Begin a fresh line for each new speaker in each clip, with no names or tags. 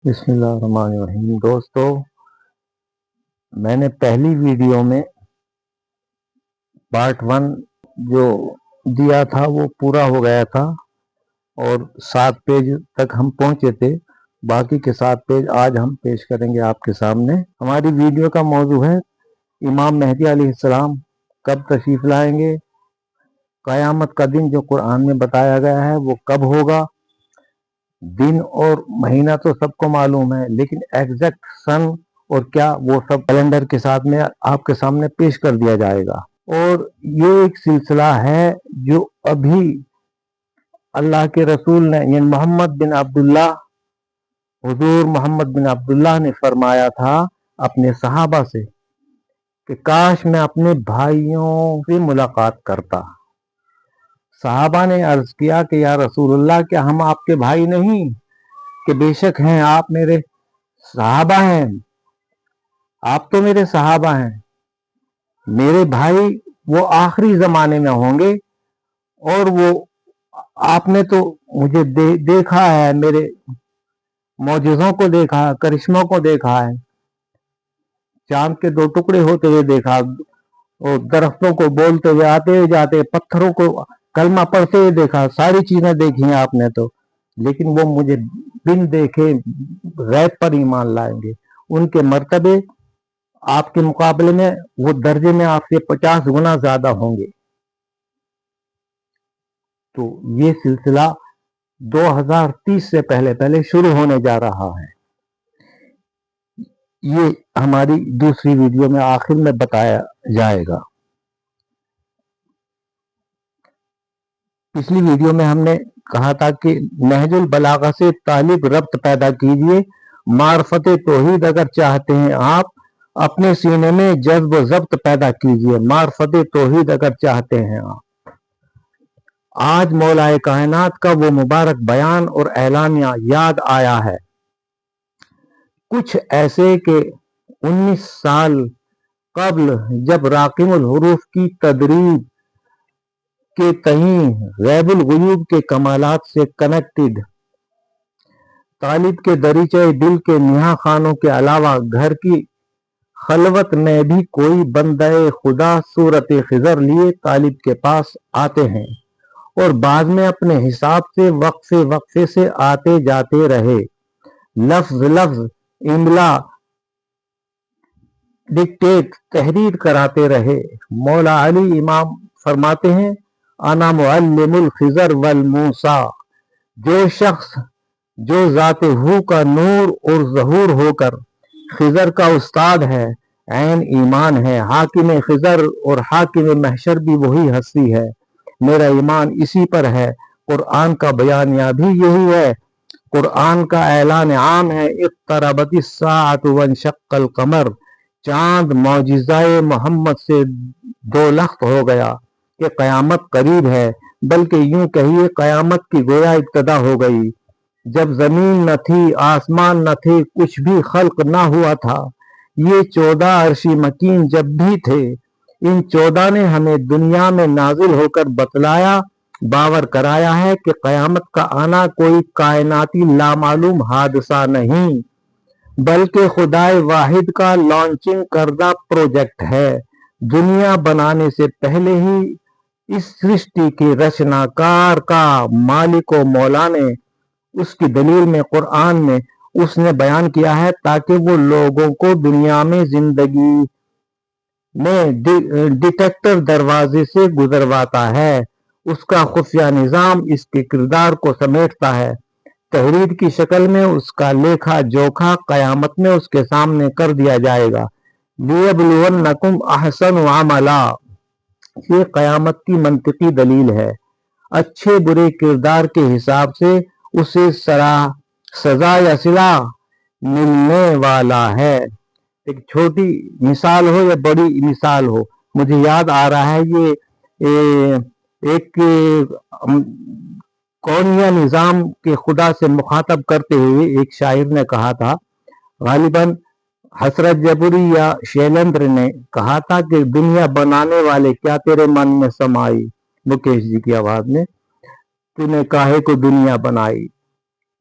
بسم اللہ الرحمن الرحیم۔ دوستو، میں نے پہلی ویڈیو میں پارٹ 1 جو دیا تھا وہ پورا ہو گیا تھا اور 7 پیج تک ہم پہنچے تھے۔ باقی کے 7 پیج آج ہم پیش کریں گے آپ کے سامنے۔ ہماری ویڈیو کا موضوع ہے امام مہدی علیہ السلام کب تشریف لائیں گے، قیامت کا دن جو قرآن میں بتایا گیا ہے وہ کب ہوگا۔ دن اور مہینہ تو سب کو معلوم ہے، لیکن ایگزیکٹ سن اور کیا وہ سب کیلنڈر کے ساتھ میں آپ کے سامنے پیش کر دیا جائے گا۔ اور یہ ایک سلسلہ ہے جو ابھی اللہ کے رسول نے یعنی محمد بن عبداللہ، حضور محمد بن عبداللہ نے فرمایا تھا اپنے صحابہ سے کہ کاش میں اپنے بھائیوں سے ملاقات کرتا۔ صحابہ نے عرض کیا کہ یا رسول اللہ، کیا ہم آپ کے بھائی نہیں؟ کہ بے شک ہیں، آپ میرے صحابہ ہیں، آپ تو میرے صحابہ ہیں، میرے بھائی وہ آخری زمانے میں ہوں گے، اور وہ آپ نے تو مجھے دیکھا ہے، میرے معجزوں کو دیکھا، کرشموں کو دیکھا ہے، چاند کے 2 ٹکڑے ہوتے ہوئے دیکھا، اور درختوں کو بولتے ہوئے آتے ہوئے جاتے، پتھروں کو کلمہ پڑھتے ہوئے دیکھا، ساری چیزیں دیکھی ہیں آپ نے تو، لیکن وہ مجھے بن دیکھے غیب پر ایمان لائیں گے۔ ان کے مرتبے آپ کے مقابلے میں وہ درجے میں آپ سے 50 گنا زیادہ ہوں گے۔ تو یہ سلسلہ 2030 سے پہلے شروع ہونے جا رہا ہے۔ یہ ہماری دوسری ویڈیو میں آخر میں بتایا جائے گا۔ پچھلی ویڈیو میں ہم نے کہا تھا کہ نہج البلاغہ سے طالب ربط پیدا کیجئے، معرفت توحید اگر چاہتے ہیں آپ، اپنے سینے میں جذب و ضبط پیدا کیجئے، معرفت توحید اگر چاہتے ہیں آپ۔ آج مولا کائنات کا وہ مبارک بیان اور اعلانیہ یاد آیا ہے، کچھ ایسے کہ 19 سال قبل جب راقم الحروف کی تدریب کے تئیں غیب الغیوب کے کمالات سے کنیکٹڈ طالب کے دریچہ دل کے نہا خانوں کے علاوہ گھر کی خلوت میں بھی کوئی بندہ خدا صورت خضر لیے طالب کے پاس آتے ہیں، اور بعد میں اپنے حساب سے وقفے سے آتے جاتے رہے، لفظ لفظ املا ڈکٹیٹ تحریر کراتے رہے۔ مولا علی امام فرماتے ہیں انا معلم الخضر والموسیٰ، جو شخص جو ذات ہو کا نور اور ظہور ہو کر خضر کا استاد ہے، عین ایمان ہے، حاکم خضر اور حاکم محشر بھی وہی ہستی ہے، میرا ایمان اسی پر ہے۔ قرآن کا بیانیہ بھی یہی ہے، قرآن کا اعلان عام ہے، اقتربت الساعۃ وانشق القمر، چاند معجزہ محمد سے 2 لخت ہو گیا کہ قیامت قریب ہے، بلکہ یوں کہیے قیامت کی گویا ابتدا ہو گئی۔ جب زمین نہ تھی، آسمان نہ تھے، کچھ بھی خلق نہ ہوا تھا، یہ 14 عرشی مکین جب بھی تھے، ان 14 نے ہمیں دنیا میں نازل ہو کر بتلایا، باور کرایا ہے کہ قیامت کا آنا کوئی کائناتی لامعلوم حادثہ نہیں، بلکہ خدائے واحد کا لانچنگ کردہ پروجیکٹ ہے۔ دنیا بنانے سے پہلے ہی اس سرشٹی کے رچناکار کا مالک و مولا نے اس کی دلیل میں قرآن میں اس نے بیان کیا ہے، تاکہ وہ لوگوں کو دنیا میں زندگی میں ڈیٹیکٹر دروازے سے گزرواتا ہے، اس کا خفیہ نظام اس کے کردار کو سمیٹتا ہے، تحریر کی شکل میں اس کا لیکھا جوکھا قیامت میں اس کے سامنے کر دیا جائے گا۔ لِيَبْلُوَنَّكُمْ أَحْسَنُ عَمَلًا، یہ قیامت کی منطقی دلیل ہے، اچھے برے کردار کے حساب سے اسے سزا یا صلہ ملنے والا ہے۔ ایک چھوٹی مثال ہو یا بڑی مثال ہو، مجھے یاد آ رہا ہے یہ ایک کونیہ نظام کے خدا سے مخاطب کرتے ہوئے ایک شاعر نے کہا تھا، غالباً حسرت جبری یا شیلندر نے کہا تھا کہ دنیا بنانے والے کیا تیرے من میں سمائی، مکیش جی کی آواز میں، تو نے کاہے کو دنیا بنائی۔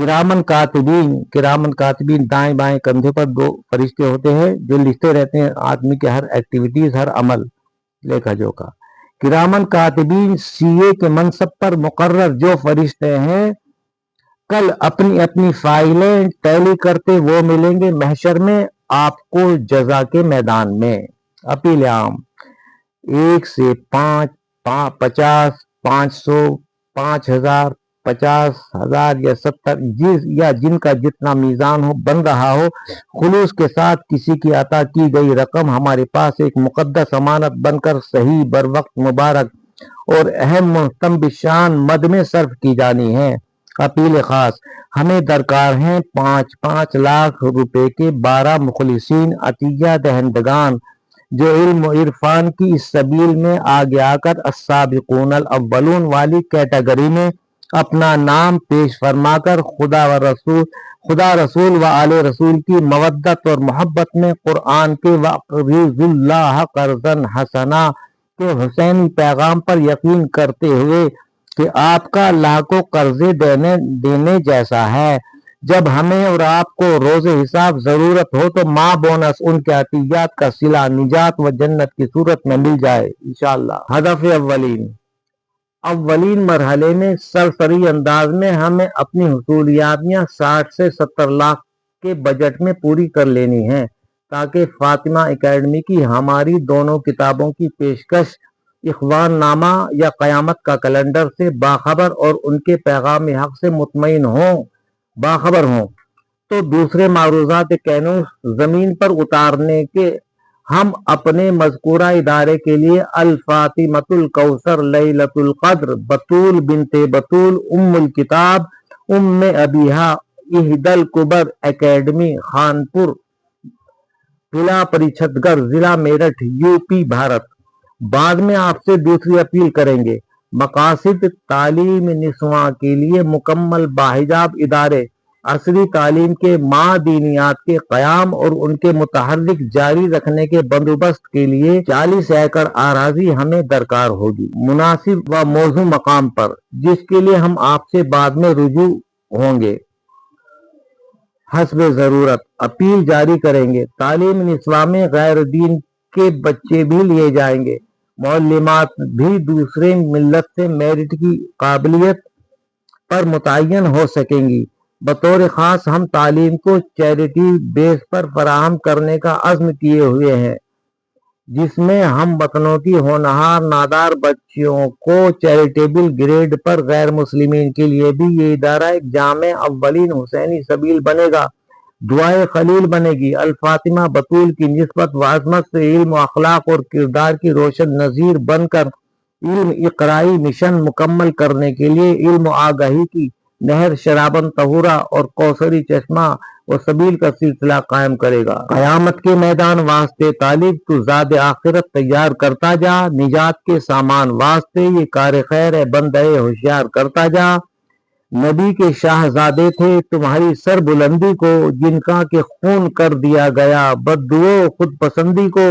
کرامن کاتبین دائیں بائیں کندھے پر دو فرشتے ہوتے ہیں جو لکھتے رہتے ہیں آدمی کے ہر ایکٹیویٹیز، ہر عمل لیکھا جوکا. کرامن کاتبین CA کے منصب پر مقرر جو فرشتے ہیں کل اپنی اپنی فائلیں ٹیلی کرتے وہ ملیں گے محشر میں آپ کو جزا کے میدان میں. اپیل عام 1 سے 5، 50، 500، 5000، 50,000 یا 70 یا جن کا جتنا میزان ہو بن رہا ہو خلوص کے ساتھ کسی کی عطا کی گئی رقم ہمارے پاس ایک مقدس امانت بن کر صحیح بر وقت مبارک اور اہم محتم بشان مد میں صرف کی جانی ہے. اپیل خاص ہمیں درکار ہیں 5 لاکھ روپے کے 12 مخلصین عطیہ دہندگان جو علم و عرفان کی اس سبیل میں آگے آ کر السابقون الاولون والی کیٹیگری میں اپنا نام پیش فرما کر خدا رسول و آل رسول کی مودت اور محبت میں قرآن کے وَأَقْرِضُوا اللَّهَ قَرْضًا حَسَنًا کے حسینی پیغام پر یقین کرتے ہوئے کہ آپ کا اللہ کو قرضے دینے جیسا ہے. جب ہمیں اور آپ کو روز حساب ضرورت ہو تو ماں بونس ان کے عطیات کا صلہ نجات و جنت کی صورت میں مل جائے انشاءاللہ. ہدف اولین مرحلے میں سرسری انداز میں ہمیں اپنی حصولیابیاں 60 سے 70 لاکھ کے بجٹ میں پوری کر لینی ہیں تاکہ فاطمہ اکیڈمی کی ہماری دونوں کتابوں کی پیشکش اخوان نامہ یا قیامت کا کیلنڈر سے باخبر اور ان کے پیغام حق سے مطمئن باخبر ہوں تو دوسرے معروضات کینوس زمین پر اتارنے کے ہم اپنے مذکورہ ادارے کے لیے الفاطمۃ الکوثر لیلۃ القدر بطول بنت بطول ام الکتاب ام ابیہا احدل کبر اکیڈمی خانپور قلعہ پریچھت گڑھ ضلع میرٹھ UP بھارت. بعد میں آپ سے دوسری اپیل کریں گے. مقاصد تعلیم نسواں کے لیے مکمل باحجاب ادارے عصری تعلیم کے دینیات کے قیام اور ان کے متحرک جاری رکھنے کے بندوبست کے لیے 40 ایکڑ اراضی ہمیں درکار ہوگی مناسب و موزوں مقام پر جس کے لیے ہم آپ سے بعد میں رجوع ہوں گے حسب ضرورت. اپیل جاری کریں گے. تعلیم نسواں میں غیر دین کے بچے بھی لیے جائیں گے. معلمات بھی دوسرے ملت سے میرٹ کی قابلیت پر متعین ہو سکیں گی. بطور خاص ہم تعلیم کو چیریٹی بیس پر فراہم کرنے کا عزم کیے ہوئے ہیں جس میں ہم وطنوں کی ہونہار نادار بچیوں کو چیریٹیبل گریڈ پر غیر مسلمین کے لیے بھی یہ ادارہ ایک جامع اولین حسینی سبیل بنے گا. دعائے خلیل بنے گی. الفاطمہ بطول کی نسبت و عظمت سے علم و اخلاق اور کردار کی روشن نظیر بن کر علم اقرائی مشن مکمل کرنے کے لیے علم و آگاہی کی نہر شرابن طہورہ اور کوثری چشمہ و سبیل کا سلسلہ قائم کرے گا. قیامت کے میدان واسطے طالب تو زاد آخرت تیار کرتا جا. نجات کے سامان واسطے یہ کار خیر ہے بندے ہوشیار کرتا جا. نبی کے شاہزادے تھے تمہاری سر بلندی کو جن کا کہ خون کر دیا گیا بدو خود پسندی کو.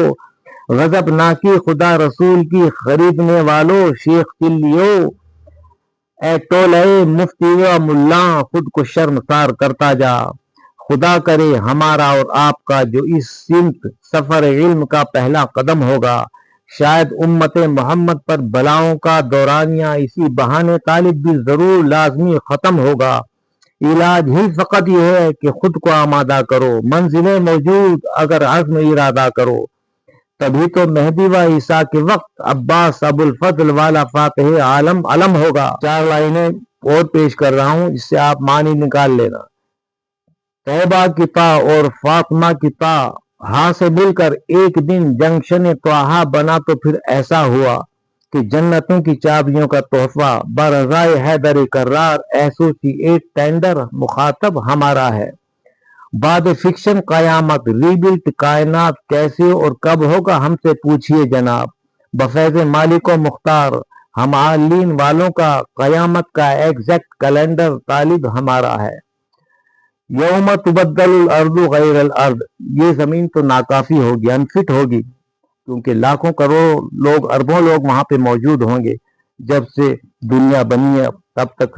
غضب ناکی خدا رسول کی خریدنے والو شیخ چلیو اے ٹولے مفتی و ملا خود کو شرمسار کرتا جا. خدا کرے ہمارا اور آپ کا جو اس سمت سفر علم کا پہلا قدم ہوگا شاید امت محمد پر بلاؤں کا دورانیہ اسی بہانے طالب بھی ضرور لازمی ختم ہوگا. علاج ہی فقط یہ ہے کہ خود کو آمادہ کرو. منزلیں موجود اگر عزم ارادہ کرو تبھی تو مہدی و عیسیٰ کے وقت عباس ابو الفضل والا فاتح عالم علم ہوگا. 4 لائنیں اور پیش کر رہا ہوں اس سے آپ معنی نکال لینا. طیبہ کی تا اور فاطمہ کی تا ہاں سے مل کر ایک دن جنکشن طٰہٰ بنا تو پھر ایسا ہوا کہ جنتوں کی چابیوں کا تحفہ برضائے حیدر کرار ایسوسی ایٹ ٹینڈر مخاطب ہمارا ہے. بعد فکشن قیامت ریبلٹ کائنات کیسے اور کب ہوگا ہم سے پوچھئے جناب. بفیض مالک و مختار ہم عالین والوں کا قیامت کا ایگزیکٹ کیلنڈر طالب ہمارا ہے. یوم تبدل الارض غیر الارض یہ زمین تو ناکافی ہوگی انفٹ ہوگی کیونکہ لاکھوں کروڑ لوگ اربوں لوگ وہاں پہ موجود ہوں گے. جب سے دنیا بنی ہے تب تک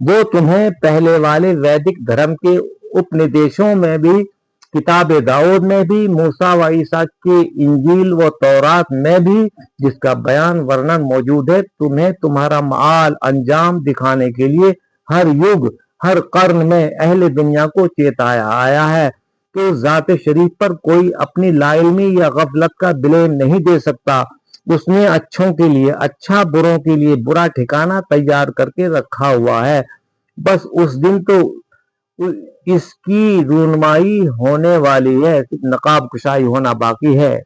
وہ تمہیں پہلے والے ویدک دھرم کے اپندیشوں میں بھی، کتاب داؤد میں بھی، موسیٰ و عیسیٰ کے انجیل و تورات میں بھی جس کا بیان ورنن موجود ہے، تمہیں تمہارا معال انجام دکھانے کے لیے ہر یگ ہر قرن میں اہل دنیا کو چیتایا آیا ہے کہ اس ذات شریف پر کوئی اپنی لا علمی یا غفلت کا بلیم نہیں دے سکتا۔ اس نے اچھوں کے لیے اچھا، بروں کے لیے برا ٹھکانہ تیار کر کے رکھا ہوا ہے۔ بس اس دن تو اس کی رونمائی ہونے والی ہے، صرف نقاب کشائی ہونا باقی ہے۔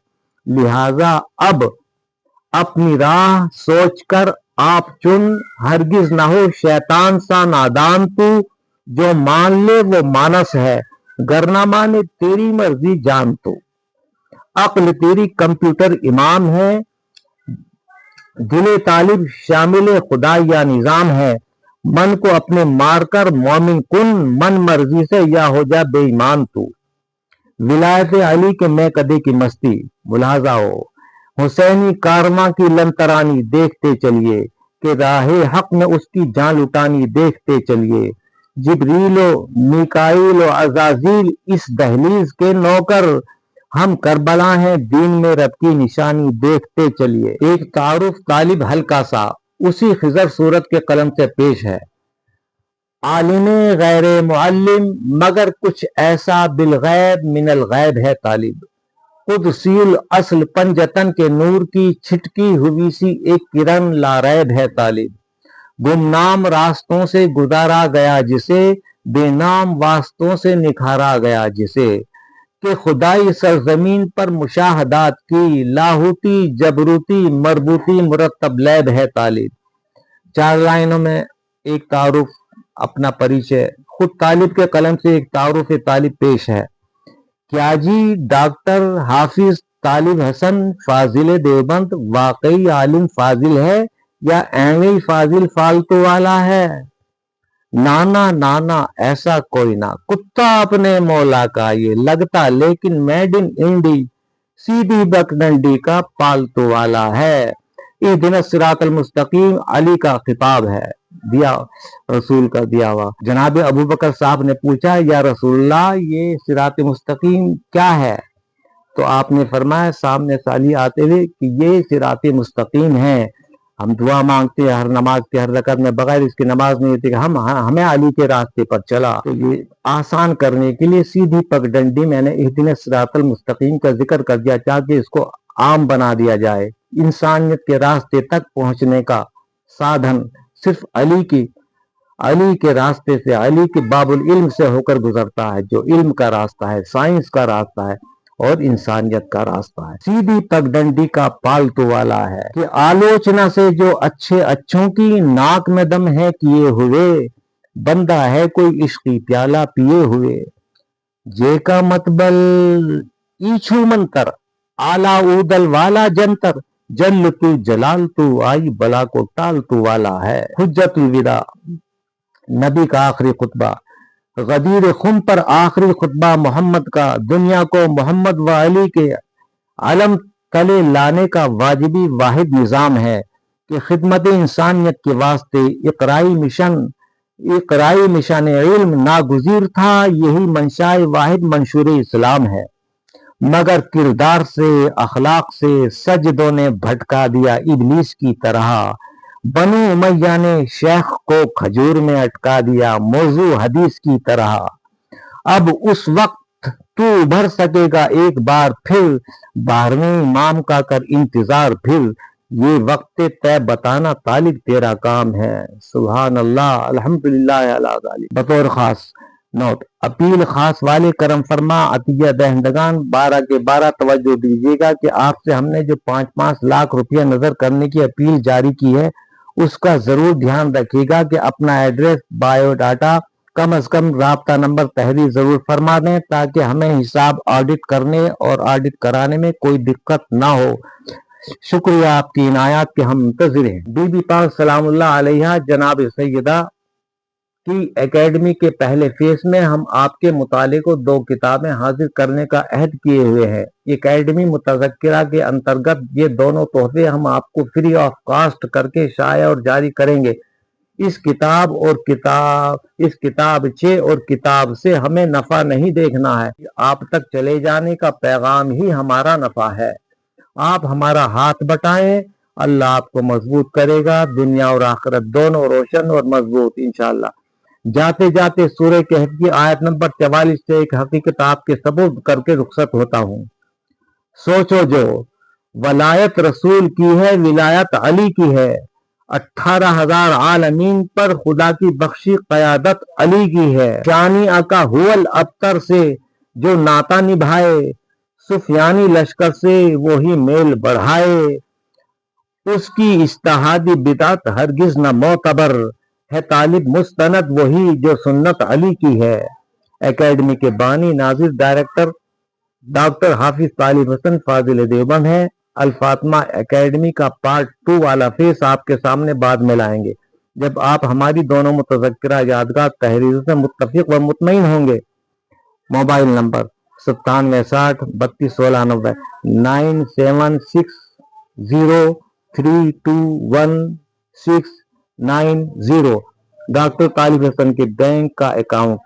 لہذا اب اپنی راہ سوچ کر آپ چن، ہرگز نہ ہو شیطان سا نادان تو، جو مان لے وہ مانس ہے، گر نہ مانے تیری مرضی جان تو۔ عقل تیری کمپیوٹر امام ہے، دل طالب شامل خدا یا نظام ہے۔ من کو اپنے مار کر مومن کن، من مرضی سے یا ہو جا بے ایمان تو۔ ولایت علی کے میں کدے کی مستی ملاحظہ ہو، حسینی کارواں کی لنترانی دیکھتے چلیے، کہ راہ حق میں اس کی جان لٹانی دیکھتے چلیے۔ جبریل و میکائیل و عزازیل اس دہلیز کے نوکر، ہم کربلا ہیں دین میں رب کی نشانی دیکھتے چلیے۔ ایک تعارف طالب ہلکا سا اسی خضر صورت کے قلم سے پیش ہے۔ عالم غیر معلم مگر کچھ ایسا بالغیب من الغیب ہے طالب، قدسی الاصل پنجتن کے نور کی چھٹکی ہوئی سی ایک کرن لاریب ہے طالب۔ گمنام راستوں سے گزارا گیا جسے، بے نام واسطوں سے نکھارا گیا جسے، کہ خدائی سرزمین پر مشاہدات کی، لاہوتی جبروتی مربوطی مرتب لیب ہے طالب۔ 4 لائنوں میں ایک تعارف، اپنا پریچے، خود طالب کے قلم سے ایک تعارف طالب پیش ہے۔ کیا جی ڈاکٹر حافظ طالب حسن فاضل دیوبند واقعی عالم فاضل ہے یا ایویں فاضل فالتو والا ہے؟ نانا نانا ایسا کوئی نہ، کتا اپنے مولا کا یہ لگتا، لیکن میڈ ان انڈی سیدھی بکڈنڈی کا پالتو والا ہے۔ اہدنا الصراط المستقیم علی کا خطاب ہے، دیا رسول کا دیا ہوا۔ جناب ابو بکر صاحب نے پوچھا یا رسول اللہ یہ صراط مستقیم کیا ہے؟ تو آپ نے فرمایا سامنے سالی آتے ہوئے کہ یہ صراط مستقیم ہے۔ ہم دعا مانگتے ہیں ہر نماز کے ہر رکعت میں، بغیر اس کی نماز نہیں ہوتی کہ ہمیں علی کے راستے پر چلا۔ تو یہ آسان کرنے کے لیے سیدھی پگڈنڈی میں نے اہدنا الصراط المستقیم کا ذکر کر دیا تاکہ اس کو عام بنا دیا جائے۔ انسانیت کے راستے تک پہنچنے کا سادھن صرف علی کے راستے سے، علی کے باب العلم سے ہو کر گزرتا ہے، جو علم کا راستہ ہے، سائنس کا راستہ ہے اور انسانیت کا راستہ ہے۔ سیدھی پگڈنڈی کا پالتو والا ہے کہ آلوچنا سے جو اچھے اچھوں کی ناک میں دم ہے کیے ہوئے، بندہ ہے کوئی عشقی پیالہ پیے ہوئے۔ جے کا متبل ایچھو منتر، آلہ اودل والا جنتر، جل تو جلال تو آئی بلا کو ٹال تو والا ہے۔ حجت الوداع نبی کا آخری خطبہ، غدیر خم پر آخری خطبہ محمد کا، دنیا کو محمد و علی کے علم تلے لانے کا واجبی واحد نظام ہے کہ خدمت انسانیت کے واسطے اقرائی مشن علم ناگزیر تھا، یہی منشاء واحد منشور اسلام ہے۔ مگر کردار سے، اخلاق سے سجدوں نے بھٹکا دیا ابلیس کی طرح، بنو امیہ نے شیخ کو کھجور میں اٹکا دیا موضوع حدیث کی طرح۔ اب اس وقت تو ابھر سکے گا ایک بار پھر، 12ویں امام کا کر انتظار پھر، یہ وقت طے بتانا طالب تیرا کام ہے۔ سبحان اللہ، الحمدللہ علی ذالک۔ بطور خاص نوٹ، اپیل خاص والے کرم فرما عطیہ دہندگان 12 کے 12 توجہ دیجیے گا کہ آپ سے ہم نے جو 5-5 لاکھ روپیہ نظر کرنے کی اپیل جاری کی ہے، اس کا ضرور دھیان رکھیے گا کہ اپنا ایڈریس، بایو ڈاٹا، کم از کم رابطہ نمبر تحریر ضرور فرما دیں تاکہ ہمیں حساب آڈٹ کرنے اور آڈٹ کرانے میں کوئی دقت نہ ہو۔ شکریہ آپ کی عنایات کے ہم منتظر ہیں۔ بی بی پاک سلام اللہ علیہا جناب سیدہ کی اکیڈمی کے پہلے فیس میں ہم آپ کے مطالعے کو 2 کتابیں حاضر کرنے کا عہد کیے ہوئے ہیں۔ اکیڈمی متذکرہ کے انترگت یہ دونوں تحفے ہم آپ کو فری آف کاسٹ کر کے شائع اور جاری کریں گے۔ اس کتابچے اور کتاب سے ہمیں نفع نہیں دیکھنا ہے، آپ تک چلے جانے کا پیغام ہی ہمارا نفع ہے۔ آپ ہمارا ہاتھ بٹائیں، اللہ آپ کو مضبوط کرے گا، دنیا اور آخرت دونوں روشن اور مضبوط انشاءاللہ۔ جاتے جاتے سورہ کہف کی آیت نمبر 44 سے ایک حقیقت آپ کے سبب کر کے رخصت ہوتا ہوں۔ سوچو، جو ولایت رسول کی ہے، ولایت علی کی ہے۔ 18,000 عالمین پر خدا کی بخشی قیادت علی کی ہے۔ شانی آقا ہول ابتر سے جو ناتا نبھائے، سفیانی لشکر سے وہی میل بڑھائے۔ اس کی اجتہادی بدعت ہرگز نہ معتبر ہے، طالب مستند وہی جو سنت علی کی ہے۔ اکیڈمی کے بانی ناظر ڈائریکٹر ڈاکٹر حافظ طالب حسن فاضل دیوبند ہے۔ الفاطمہ اکیڈمی کا پارٹ 2 والا فیس آپ کے سامنے بعد میں لائیں گے، جب آپ ہماری دونوں متذکرہ یادگار تحریروں سے متفق و مطمئن ہوں گے۔ Mobile number 9760 321690 9760321690۔ ڈاکٹر طالب حسن کے بینک کا account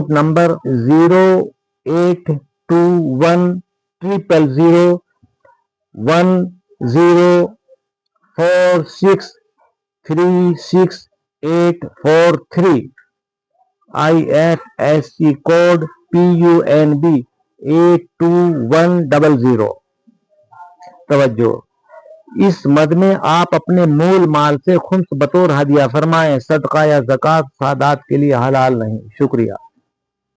number 081210046368843۔ IFSC code PUNB 82100۔ توجہ، اس مد میں آپ اپنے مول مال سے خمس بطور ہدیہ فرمائیں، صدقہ یا زکوٰۃ سادات کے لیے حلال نہیں۔ شکریہ۔